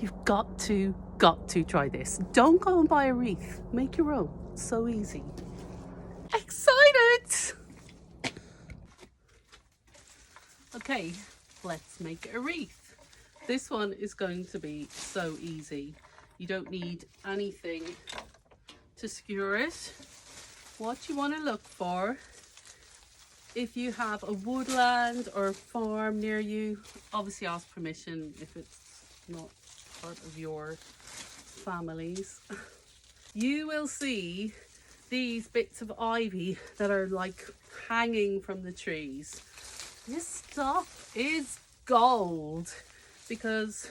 You've got to try this. Don't go and buy a wreath. Make your own. So easy. Excited! Okay, let's make a wreath. This one is going to be so easy. You don't need anything to secure it. What you want to look for, if you have a woodland or a farm near you, obviously ask permission if it's not part of your family's. You will see these bits of ivy that are like hanging from the trees. This stuff is gold because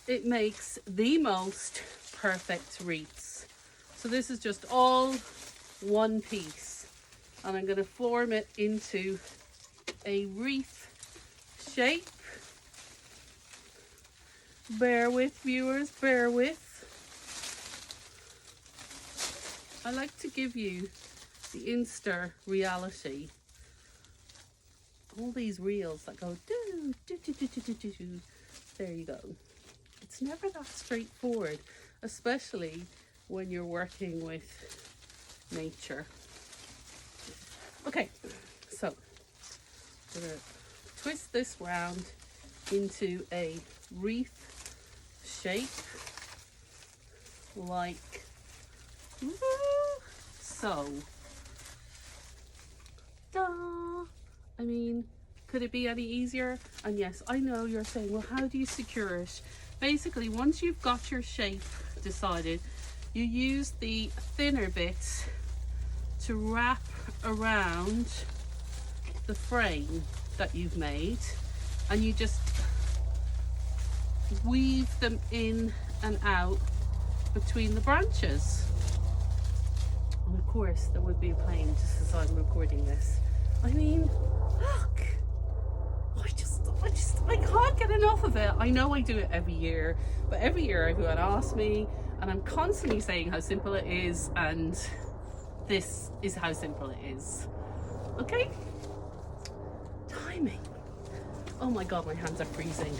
it makes the most perfect wreaths. So this is just all one piece, and I'm going to form it into a wreath shape. Bear with, viewers, bear with. I like to give you the Insta reality. All these reels that go doo, doo, doo, doo, doo, doo, doo. There you go. It's never that straightforward, especially when you're working with nature. Okay, so I'm gonna twist this round into a wreath shape, like so. Da! I mean, could it be any easier? And yes, I know you're saying, well, how do you secure it? Basically, once you've got your shape decided, you use the thinner bits to wrap around the frame that you've made, and you just weave them in and out between the branches. And of course, there would be a plane just as I'm recording this. I mean, look, I can't get enough of it. I know I do it every year, but every year everyone asks me, and I'm constantly saying how simple it is, and this is how simple it is. Okay? Timing. Oh my God, my hands are freezing.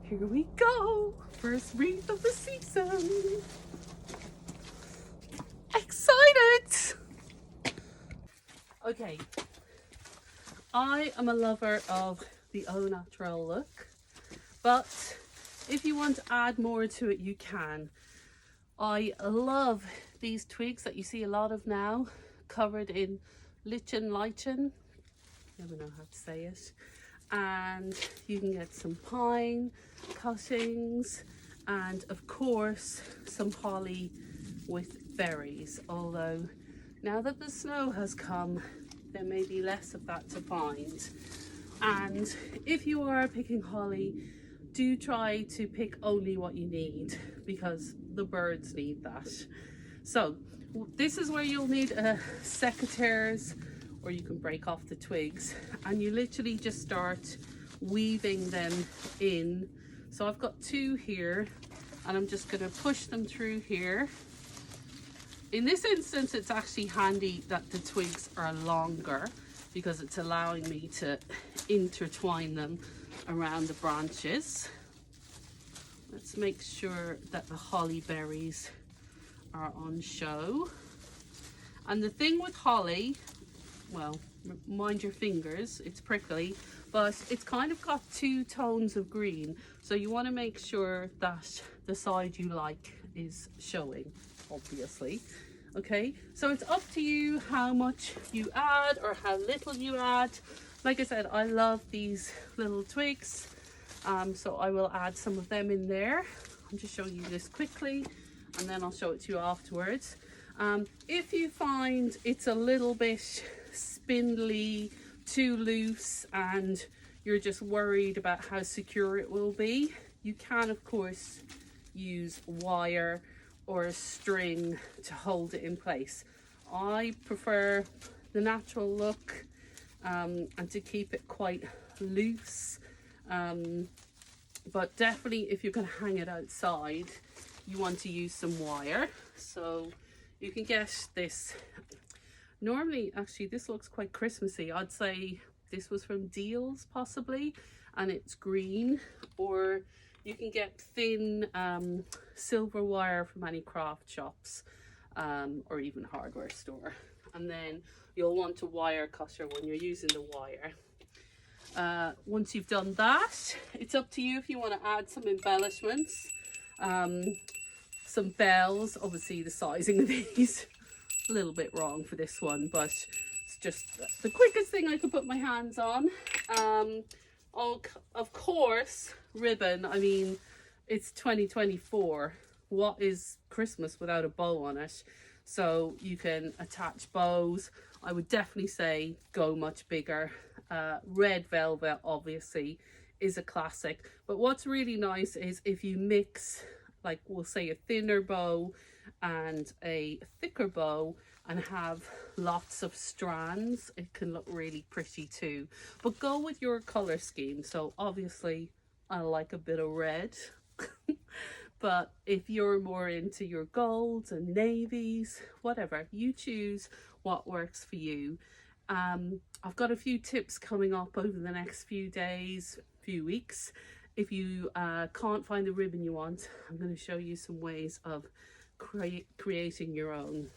Here we go. First wreath of the season. Excited. Okay. I am a lover of the au naturel look, but if you want to add more to it, you can. I love these twigs that you see a lot of now, covered in lichen, never know how to say it, and you can get some pine cuttings and of course some holly with berries, although now that the snow has come there may be less of that to find. And if you are picking holly, do try to pick only what you need, because the birds need that. So this is where you'll need a secateurs, or you can break off the twigs, and you literally just start weaving them in. So I've got two here, and I'm just going to push them through here. In this instance, it's actually handy that the twigs are longer, because it's allowing me to intertwine them around the branches. Let's make sure that the holly berries are on show. And the thing with holly, well, mind your fingers, it's prickly, but it's kind of got two tones of green, so you want to make sure that the side you like is showing, obviously. Okay, so it's up to you how much you add or how little you add. Like I said, I love these little twigs, so I will add some of them in there. I'm just showing you this quickly, and then I'll show it to you afterwards. If you find it's a little bit spindly, too loose, and you're just worried about how secure it will be, you can of course use wire or a string to hold it in place. I prefer the natural look and to keep it quite loose, but definitely if you're going to hang it outside, you want to use some wire. So you can get this, normally actually this looks quite Christmassy, I'd say This was from Deals possibly, and it's green. Or you can get thin silver wire from any craft shops, or even hardware store. And then you'll want a wire cutter when you're using the wire. Once you've done that, it's up to you if you want to add some embellishments, some bells. Obviously the sizing of these a little bit wrong for this one, but it's just the quickest thing I could put my hands on. Of course, ribbon. I mean, it's 2024. What is Christmas without a bow on it? So you can attach bows. I would definitely say go much bigger. Red velvet obviously is a classic, but what's really nice is if you mix, like we'll say, a thinner bow and a thicker bow and have lots of strands, it can look really pretty too. But go with your color scheme. So obviously I like a bit of red. But if you're more into your golds and navies, whatever, you choose what works for you. I've got a few tips coming up over the next few days, few weeks. If you can't find the ribbon you want, I'm going to show you some ways of creating your own.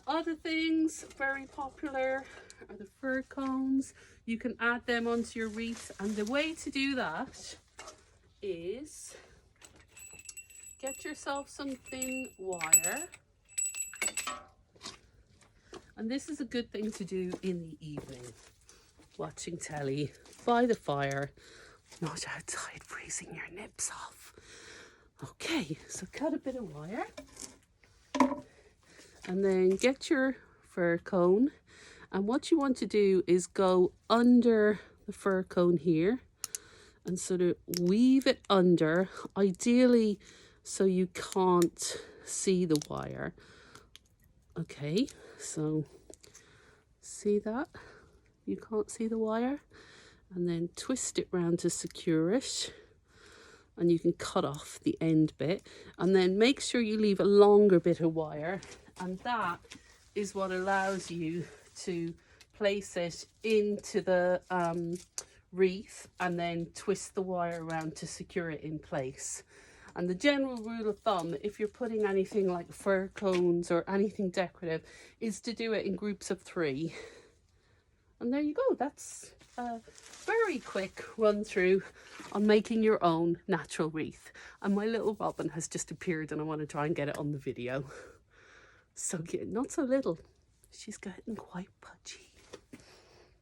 Other things very popular are the fir cones. You can add them onto your wreath, and the way to do that is get yourself some thin wire. And this is a good thing to do in the evening, watching telly by the fire, not outside freezing your nips off. Okay, so cut a bit of wire and then get your fir cone, and what you want to do is go under the fir cone here and sort of weave it under, ideally so you can't see the wire. Okay, so see that? You can't see the wire? And then twist it round to secure it. And you can cut off the end bit. And then make sure you leave a longer bit of wire. And that is what allows you to place it into the wreath and then twist the wire around to secure it in place. And the general rule of thumb, if you're putting anything like fir cones or anything decorative, is to do it in groups of 3. And there you go. That's a very quick run through on making your own natural wreath. And my little robin has just appeared and I want to try and get it on the video. So yeah, not so little. She's getting quite pudgy.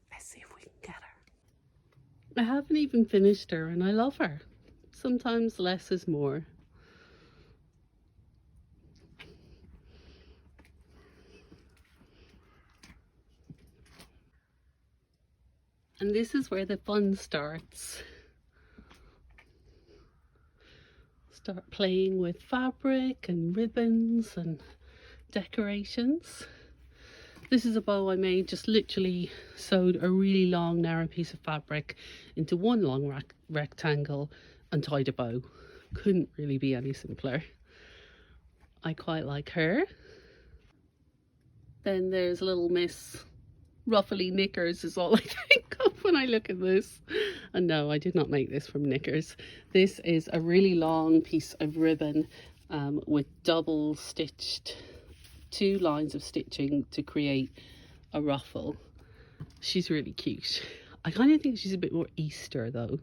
Let's see if we can get her. I haven't even finished her and I love her. Sometimes less is more. And this is where the fun starts. Start playing with fabric and ribbons and decorations. This is a bow I made, just literally sewed a really long narrow piece of fabric into one long rectangle and tied a bow. Couldn't really be any simpler. I quite like her. Then there's little Miss Ruffly Knickers is all I think of when I look at this. And no, I did not make this from knickers. This is a really long piece of ribbon with double stitched 2 lines of stitching to create a ruffle. She's really cute. I kind of think she's a bit more Easter though,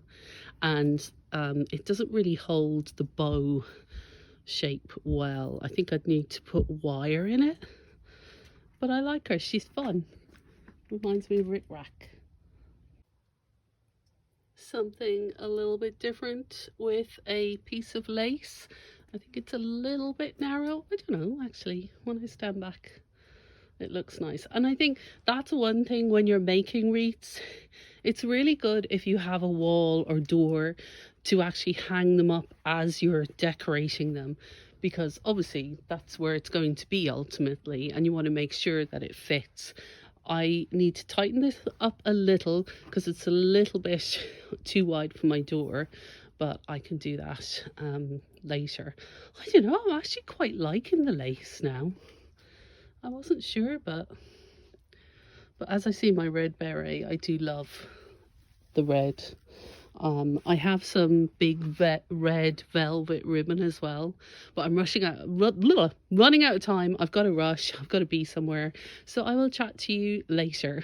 and it doesn't really hold the bow shape well. I think I'd need to put wire in it, but I like her. She's fun. Reminds me of Rick Rack. Something a little bit different with a piece of lace. I think it's a little bit narrow. I don't know, actually, when I stand back it looks nice. And I think that's one thing when you're making wreaths, it's really good if you have a wall or door to actually hang them up as you're decorating them, because obviously that's where it's going to be ultimately, and you want to make sure that it fits. I need to tighten this up a little because it's a little bit too wide for my door, but I can do that later. I don't know, I'm actually quite liking the lace now. I wasn't sure, but But as I see my red beret, I do love the red. I have some big red velvet ribbon as well, but I'm running out of time. I've got to rush. I've got to be somewhere. So I will chat to you later.